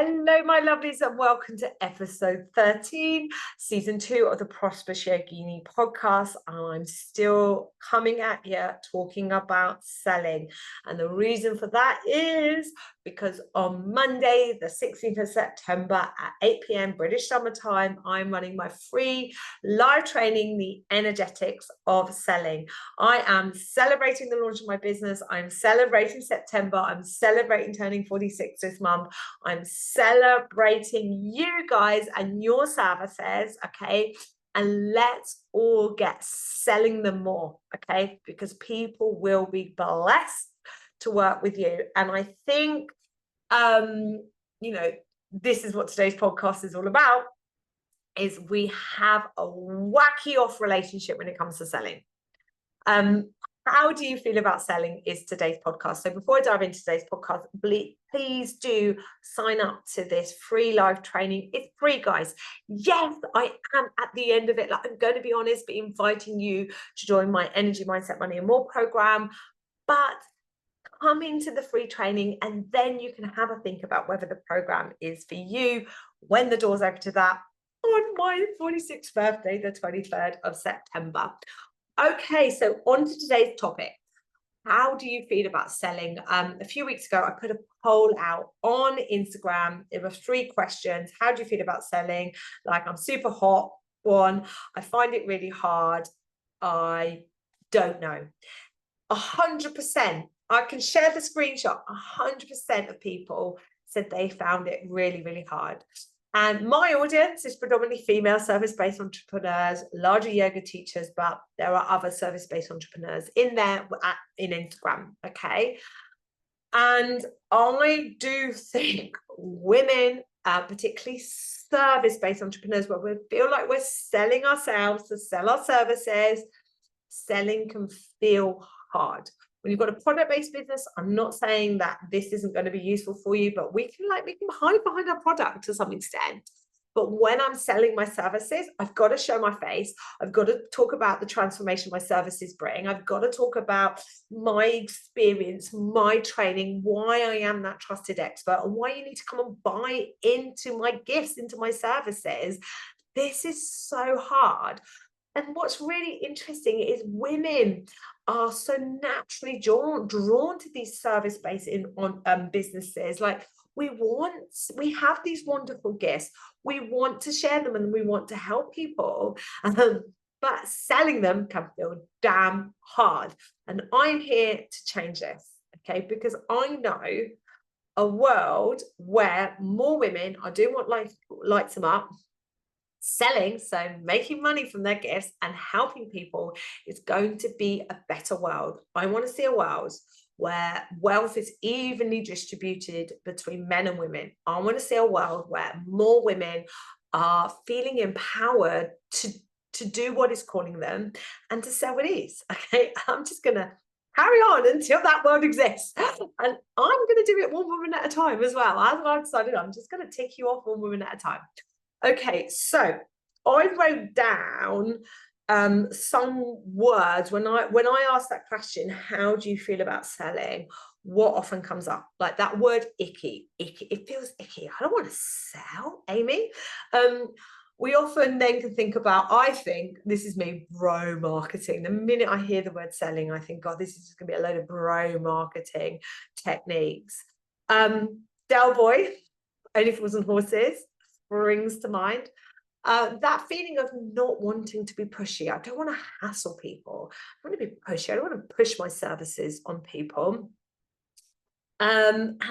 Hello, my lovelies, and welcome to episode 13, season 2 of the Prosperous Yogini podcast. I'm still coming at you talking about selling. And the reason for that is because on Monday, the 16th of September at 8 p.m. British Summer Time, I'm running my free live training, The Energetics of Selling. I am celebrating the launch of my business. I'm celebrating September. I'm celebrating turning 46 this month. I'm celebrating you guys and your services, okay? And let's all get selling them more, okay? Because people will be blessed to work with you. And I think, this is what today's podcast is all about, is we have a wacky off relationship when it comes to selling. How do you feel about selling is today's podcast. So before I dive into today's podcast, please do sign up to this free live training. It's free, guys. Yes, I am at the end of it. Like, I'm going to be honest, but inviting you to join my Energy, Mindset, Money and More program. But come into the free training and then you can have a think about whether the program is for you when the doors open to that on my 46th birthday, the 23rd of September. Okay, so on to today's topic. How do you feel about selling? A few weeks ago, I put a poll out on Instagram. There were 3 questions. How do you feel about selling? Like, I'm super hot. 1, I find it really hard. I don't know. 100%. I can share the screenshot. 100% of people said they found it really, really hard. And my audience is predominantly female service-based entrepreneurs, larger yoga teachers, but there are other service-based entrepreneurs in there in Instagram, okay? And I do think women, particularly service-based entrepreneurs, where we feel like we're selling ourselves to sell our services, selling can feel hard. When you've got a product-based business, I'm not saying that this isn't going to be useful for you, but we can hide behind our product to some extent. But when I'm selling my services, I've got to show my face. I've got to talk about the transformation my services bring. I've got to talk about my experience, my training, why I am that trusted expert, and why you need to come and buy into my gifts, into my services. This is so hard. And what's really interesting is women are so naturally drawn to these service-based businesses. Like, we have these wonderful gifts. We want to share them and we want to help people. But selling them can feel damn hard. And I'm here to change this, okay? Because I know a world where more women are doing what lights them up, selling, so making money from their gifts and helping people, is going to be a better world. I want to see a world where wealth is evenly distributed between men and women. I want to see a world where more women are feeling empowered to do what is calling them and to sell what is. Okay, I'm just gonna carry on until that world exists, and I'm going to do it one woman at a time as well. As I've decided, I'm just going to tick you off one woman at a time. Okay, so I wrote down some words when I asked that question, how do you feel about selling? What often comes up? Like that word icky. It feels icky. I don't want to sell, Amy. We often then can think about, I think, this is me, bro marketing. The minute I hear the word selling, I think, God, this is just going to be a load of bro marketing techniques. Del Boy, Only Fools and Horses, brings to mind that feeling of not wanting to be pushy. I don't want to hassle people. I want to be pushy. I don't want to push my services on people. And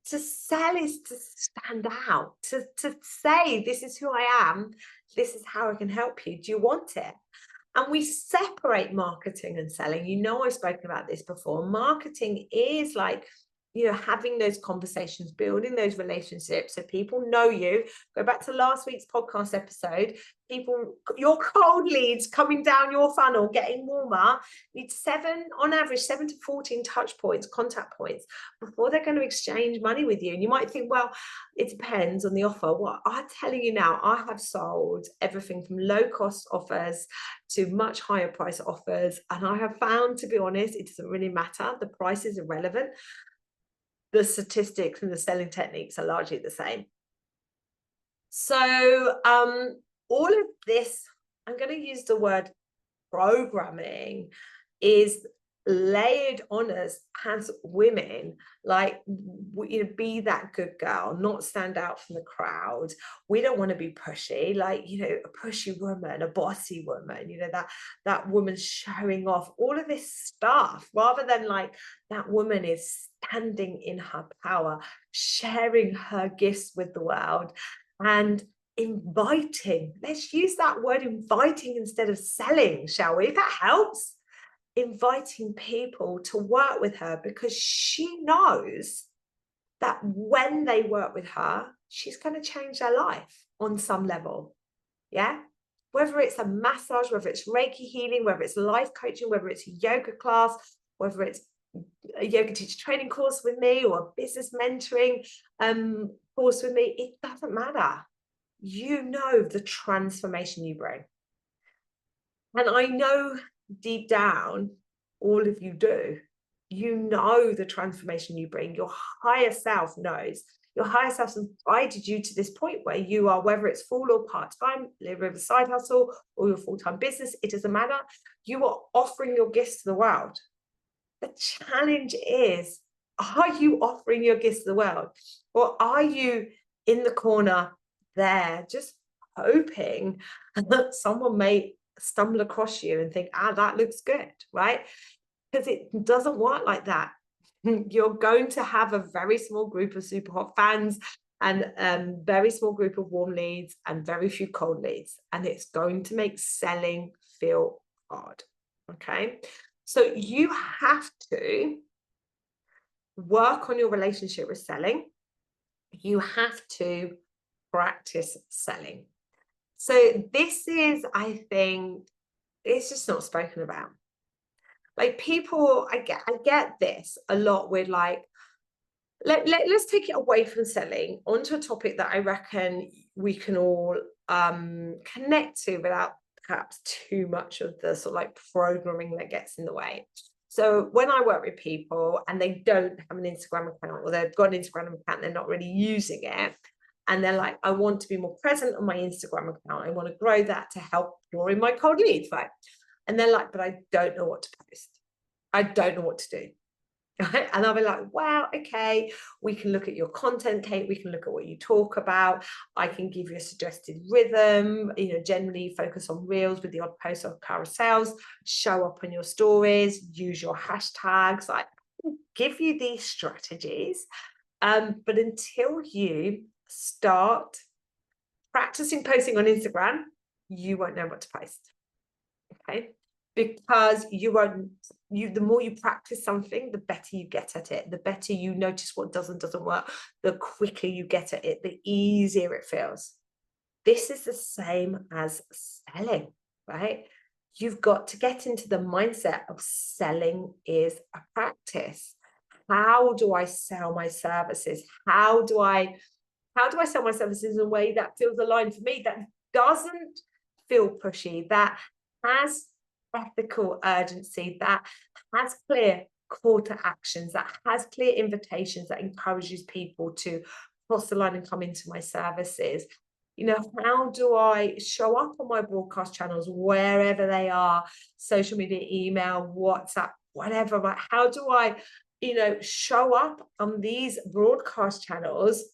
to sell is to stand out, to say, this is who I am, this is how I can help you. Do you want it? And we separate marketing and selling. You know, I've spoken about this before. Marketing is like, having those conversations, building those relationships so people know you. Go back to last week's podcast episode. People, your cold leads coming down your funnel, getting warmer, need 7 to 14 touch points, contact points, before they're going to exchange money with you. And you might think, well, it depends on the offer. Well, I'm telling you now, I have sold everything from low cost offers to much higher price offers. And I have found, to be honest, it doesn't really matter. The price is irrelevant. the statistics and the selling techniques are largely the same. So all of this, I'm going to use the word programming, is layered on us as women, like, be that good girl, not stand out from the crowd. We don't want to be pushy, like, a pushy woman, a bossy woman, that woman showing off all of this stuff, rather than like that woman is standing in her power, sharing her gifts with the world, and inviting. Let's use that word, inviting, instead of selling, shall we? If that helps. Inviting people to work with her, because she knows that when they work with her, she's going to change their life on some level. Yeah. Whether it's a massage, whether it's Reiki healing, whether it's life coaching, whether it's a yoga class, whether it's a yoga teacher training course with me, or a business mentoring course with me, it doesn't matter. You know the transformation you bring. And I know deep down, all of you do. You know the transformation you bring. Your higher self knows. Your higher self has guided you to this point where you are, whether it's full or part-time, live with a side hustle, or your full-time business, it doesn't matter. You are offering your gifts to the world. The challenge is, are you offering your gifts to the world? Or are you in the corner there, just hoping that someone may stumble across you and think, that looks good, right? Because it doesn't work like that. You're going to have a very small group of super hot fans, and very small group of warm leads, and very few cold leads, and it's going to make selling feel hard. Okay, so you have to work on your relationship with selling. You have to practice selling. So this is, I think, it's just not spoken about. Like, people, I get this a lot with, like, let's take it away from selling onto a topic that I reckon we can all connect to without perhaps too much of the sort of like programming that gets in the way. So when I work with people and they don't have an Instagram account, or they've got an Instagram account, they're not really using it, and they're like, I want to be more present on my Instagram account, I want to grow that to help drawing my cold leads, right? And they're like, but I don't know what to post. I don't know what to do. Right? And I'll be like, well, okay, we can look at your content, Kate. We can look at what you talk about. I can give you a suggested rhythm, generally focus on reels with the odd post or carousels, show up on your stories, use your hashtags, like, give you these strategies. But until you start practicing posting on Instagram, you won't know what to post. Okay, because the more you practice something, the better you get at it, the better you notice what doesn't work, the quicker you get at it, the easier it feels. This is the same as selling, right? You've got to get into the mindset of selling is a practice. How do I sell my services? How do I sell my services in a way that feels aligned for me, that doesn't feel pushy, that has ethical urgency, that has clear call to actions, that has clear invitations, that encourages people to cross the line and come into my services? How do I show up on my broadcast channels, wherever they are, social media, email, WhatsApp, whatever, right? How do I, show up on these broadcast channels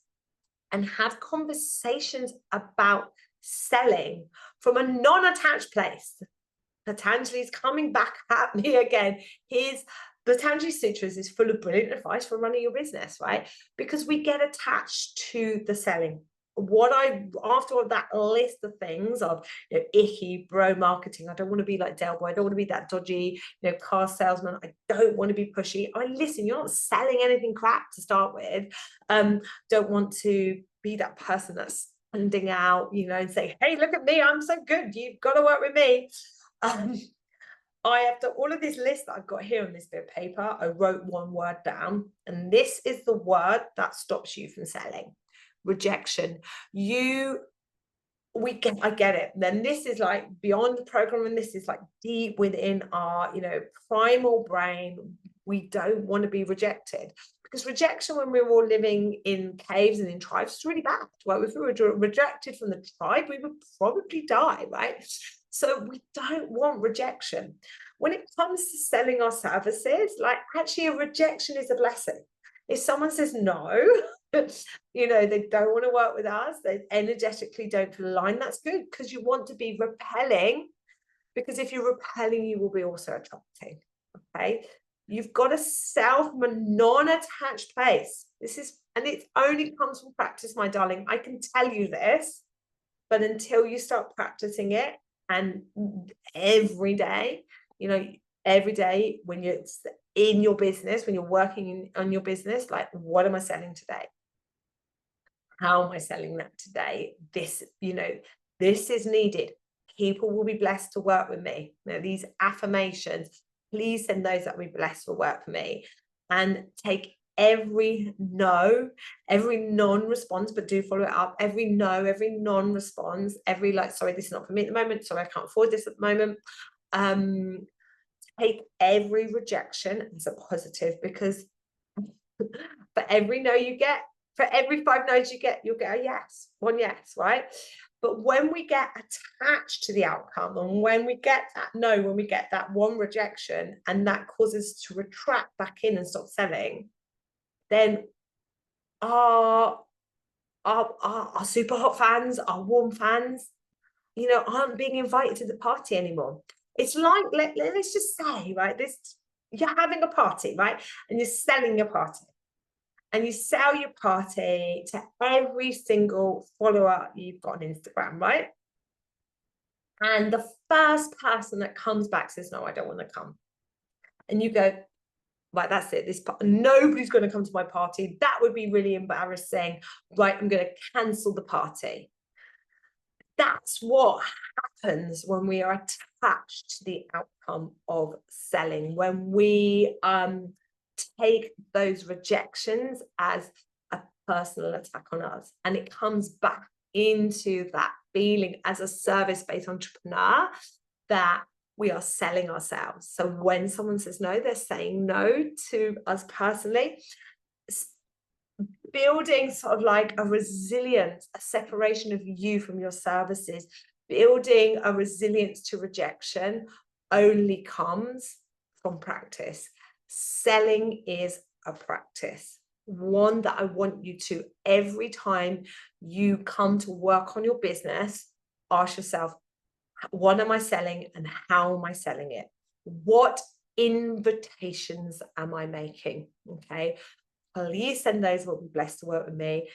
and have conversations about selling from a non-attached place? Patanjali's coming back at me again. Patanjali Sutras is full of brilliant advice for running your business, right? Because we get attached to the selling. After that list of things of, icky, bro marketing, I don't want to be like Del Boy, I don't want to be that dodgy, car salesman, I don't want to be pushy. Listen, you're not selling anything crap to start with. Don't want to be that person that's standing out, and say, hey, look at me, I'm so good, you've got to work with me. I have done all of this list that I've got here on this bit of paper. I wrote one word down, and this is the word that stops you from selling: rejection. I get it. Then this is like beyond the program, and this is like deep within our, primal brain. We don't want to be rejected, Because rejection, when we were all living in caves and in tribes, is really bad. Right? If we were rejected from the tribe, we would probably die, right? So we don't want rejection. When it comes to selling our services, like, actually a rejection is a blessing. If someone says no, you know, they don't want to work with us, they energetically don't feel aligned, that's good, because you want to be repelling, because if you're repelling, you will be also attracting. Okay, you've got a self non-attached place. And it only comes from practice, my darling. I can tell you this, but until you start practicing it, and every day, you know, every day when you're in your business, when you're working on your business, like, what am I selling today? How am I selling that today? This, you know, this is needed. People will be blessed to work with me. You know, these affirmations, please send those that will be blessed to work for me, and take every no, every non-response, but do follow it up. Every no, every non-response, every like, sorry, this is not for me at the moment, sorry, I can't afford this at the moment. Take every rejection as a positive, because for every no you get, for every 5 no's you get, you'll get a yes, one yes, right? But when we get attached to the outcome, and when we get that no, when we get that one rejection, and that causes us to retract back in and stop selling, then our super hot fans, our warm fans, you know, aren't being invited to the party anymore. It's like, let's just say, right, this, you're having a party, right, and you're selling your party, and you sell your party to every single follower you've got on Instagram, right? And the first person that comes back says, no, I don't want to come. And you go, right, that's it. Nobody's going to come to my party. That would be really embarrassing. Right, I'm going to cancel the party. That's what happens when we are attached to the outcome of selling, when we take those rejections as a personal attack on us, and it comes back into that feeling as a service-based entrepreneur that we are selling ourselves. So when someone says no, they're saying no to us personally. Building sort of like a resilience, a separation of you from your services, building a resilience to rejection only comes from practice. Selling is a practice, one that I want you to, every time you come to work on your business, ask yourself, what am I selling and how am I selling it? What invitations am I making? Okay, please send those, will be blessed to work with me.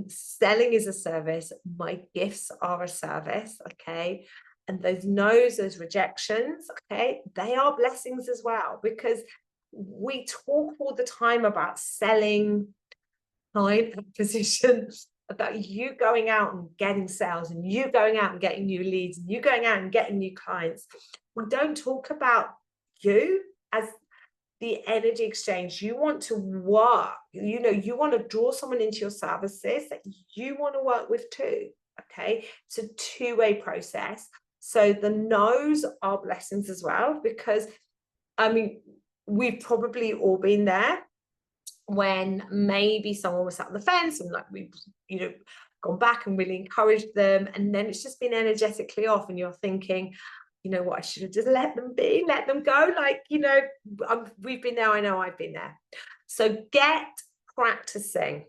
Selling is a service. My gifts are a service. Okay, and those no's, those rejections, okay, they are blessings as well, because we talk all the time about selling, client acquisition, about you going out and getting sales, and you going out and getting new leads, and you going out and getting new clients. We don't talk about you as the energy exchange. You want to work, you know, you want to draw someone into your services that you want to work with too. Okay, it's a two-way process. So the no's are blessings as well, because I mean, we've probably all been there when maybe someone was sat on the fence, and like we've, you know, gone back and really encouraged them, and then it's just been energetically off, and you're thinking, you know what, I should have just let them be, let them go. Like, you know, we've been there, I know I've been there. So get practicing,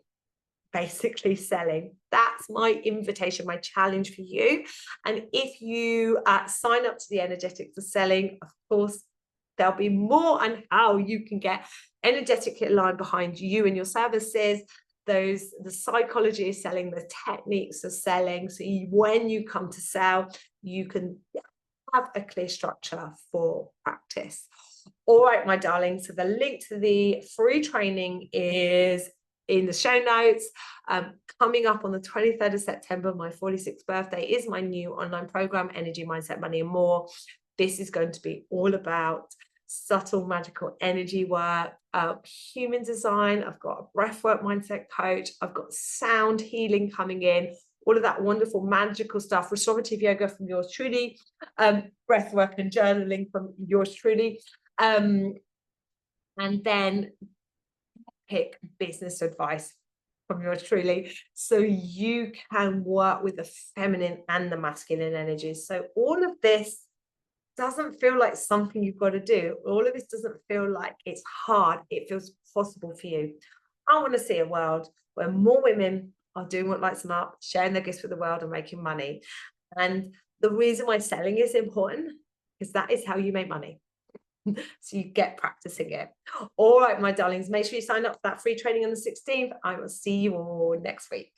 basically selling. That's my invitation, my challenge for you. And if you sign up to the Energetics of Selling, of course, there'll be more on how you can get energetically aligned behind you and your services, the psychology of selling, the techniques of selling. So when you come to sell, you can have a clear structure for practice. All right, my darling. So the link to the free training is in the show notes. Coming up on the 23rd of September, my 46th birthday, is my new online program, Energy, Mindset, Money and More. This is going to be all about subtle, magical energy work, human design. I've got a breathwork mindset coach. I've got sound healing coming in, all of that wonderful magical stuff, restorative yoga from yours truly, breathwork and journaling from yours truly. And then pick business advice from yours truly, so you can work with the feminine and the masculine energies. So all of this doesn't feel like something you've got to do. All of this doesn't feel like it's hard. It feels possible for you. I want to see a world where more women are doing what lights them up, sharing their gifts with the world and making money. And the reason why selling is important is that is how you make money. So you get practicing it. All right, my darlings, make sure you sign up for that free training on the 16th. I will see you all next week.